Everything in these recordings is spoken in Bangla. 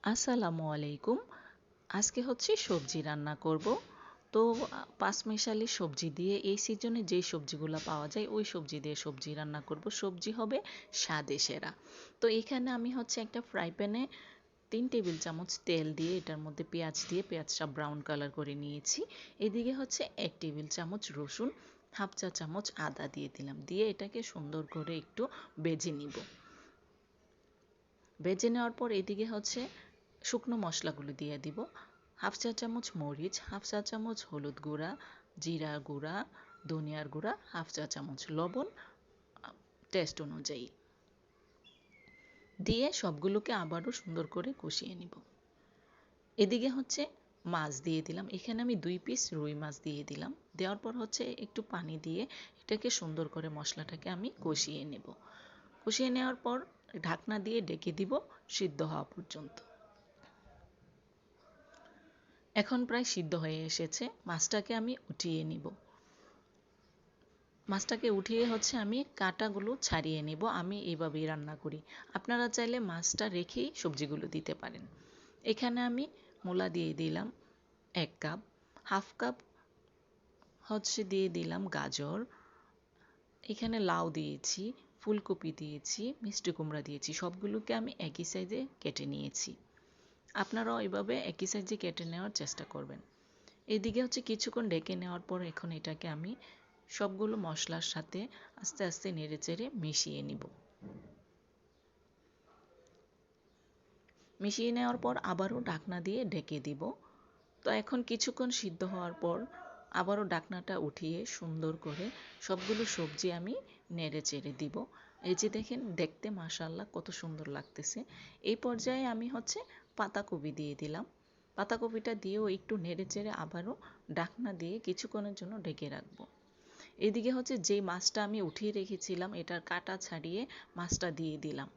আসসালামু আলাইকুম। আজকে হচ্ছে সবজি রান্না করব। তো পাঁচমিশালি সবজি দিয়ে এই সিজনে যেই সবজিগুলো পাওয়া যায় ওই সবজি দিয়ে সবজি রান্না করব। সবজি হবে স্বাদে সেরা। তো এখানে আমি হচ্ছে একটা ফ্রাই প্যানে 3 টেবিল চামচ তেল দিয়ে এটার মধ্যে পেঁয়াজ দিয়ে পেঁয়াজটা ব্রাউন কালার করে নিয়েছি। এদিকে হচ্ছে 1 টেবিল চামচ রসুন, হাফ চা চামচ আদা দিয়ে দিলাম। দিয়ে এটাকে সুন্দর করে একটু ভেজে নিব। ভেজে নেওয়ার পর এদিকে হচ্ছে শুকনো মশলাগুলো দিয়ে দিব। হাফ চা চামচ মরিচ, হাফ চা চামচ হলুদ গুঁড়া, জিরা গুঁড়া, ধনিয়ার গুঁড়া, হাফ চা চামচ লবণ টেস্ট অনুযায়ী দিয়ে সবগুলোকে আবারও সুন্দর করে কষিয়ে নিব। এদিকে হচ্ছে মাছ দিয়ে দিলাম। এখানে আমি 2 পিস রুই মাছ দিয়ে দিলাম। দেওয়ার পর হচ্ছে একটু পানি দিয়ে এটাকে সুন্দর করে মশলাটাকে আমি কষিয়ে নেব। কষিয়ে নেওয়ার পর ঢাকনা দিয়ে ঢেকে দিব সিদ্ধ হওয়া পর্যন্ত। এখন প্রায় সিদ্ধ হয়ে এসেছে। মাছটাকে আমি উঠিয়ে নিব। মাছটাকে উঠিয়ে হচ্ছে আমি কাঁটাগুলো ছাড়িয়ে নিব। আমি এইভাবেই রান্না করি। আপনারা চাইলে মাছটা রেখেই সবজিগুলো দিতে পারেন। এখানে আমি মূলা দিয়ে দিলাম 1 কাপ, হাফ কাপ হচ্ছে দিয়ে দিলাম গাজর, এখানে লাউ দিয়েছি, ফুলকপি দিয়েছি, মিষ্টি কুমড়া দিয়েছি। সবগুলোকে আমি একই সাইজে কেটে নিয়েছি। আপনারাও এভাবে একই সাইজে কেটে নেওয়ার চেষ্টা করবেন। এদিকে হচ্ছে কিছুক্ষণ ঢেকে নেওয়ার পর এখন এটাকে আমি সবগুলো মশলার সাথে আস্তে আস্তে নেড়েচেড়ে মিশিয়ে নিব। মিশিয়ে নেওয়ার পর আবারও ঢাকনা দিয়ে ঢেকে দিব। তো এখন কিছুক্ষণ সিদ্ধ হওয়ার পর আবারও ঢাকনাটা উঠিয়ে সুন্দর করে সবগুলো সবজি আমি নেড়েচেড়ে দিব। এই যে দেখেন দেখতে মাশাআল্লাহ কত সুন্দর লাগতেছে। এই পর্যায়ে আমি হচ্ছে পাতাকপি দিয়ে দিলাম। পাতাকপিটা দিয়েও একটু নেড়েচেড়ে আবারও ঢাকনা দিয়ে কিছুক্ষণের জন্য ঢেকে রাখবো। এদিকে হচ্ছে যেই মাছটা আমি উঠিয়ে রেখেছিলাম এটার কাঁটা ছাড়িয়ে মাছটা দিয়ে দিলাম।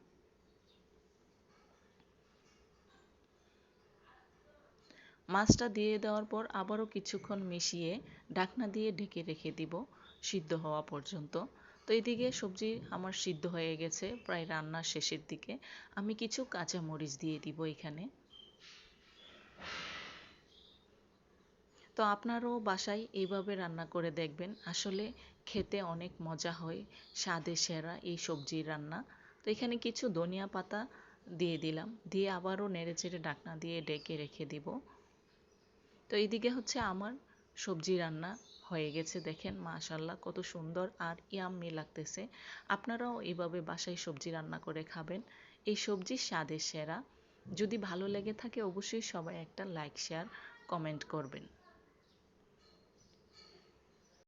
মাছটা দিয়ে দেওয়ার পর আবারও কিছুক্ষণ মিশিয়ে ঢাকনা দিয়ে ঢেকে রেখে দিব সিদ্ধ হওয়া পর্যন্ত। তো এদিকে সবজি আমার সিদ্ধ হয়ে গেছে, প্রায় রান্নার শেষের দিকে। আমি কিছু কাঁচা মরিচ দিয়ে দিব এখানে। তো আপনারাও বাসায় এইভাবে রান্না করে দেখবেন। আসলে খেতে অনেক মজা হয়, স্বাদে সেরা এই সবজির রান্না। তো এখানে কিছু ধনিয়া পাতা দিয়ে দিলাম। দিয়ে আবারও নেড়েচেড়ে ঢাকনা দিয়ে ঢেকে রেখে দিব। তো এইদিকে হচ্ছে আমার সবজি রান্না হয়ে গেছে। দেখেন মাশাআল্লাহ কত সুন্দর আর ইয়াম্মি লাগতেছে। আপনারাও এইভাবে বাসায় সবজি রান্না করে খাবেন। এই সবজি স্বাদের সেরা। যদি ভালো লেগে থাকে অবশ্যই সবাই একটা লাইক শেয়ার কমেন্ট করবেন।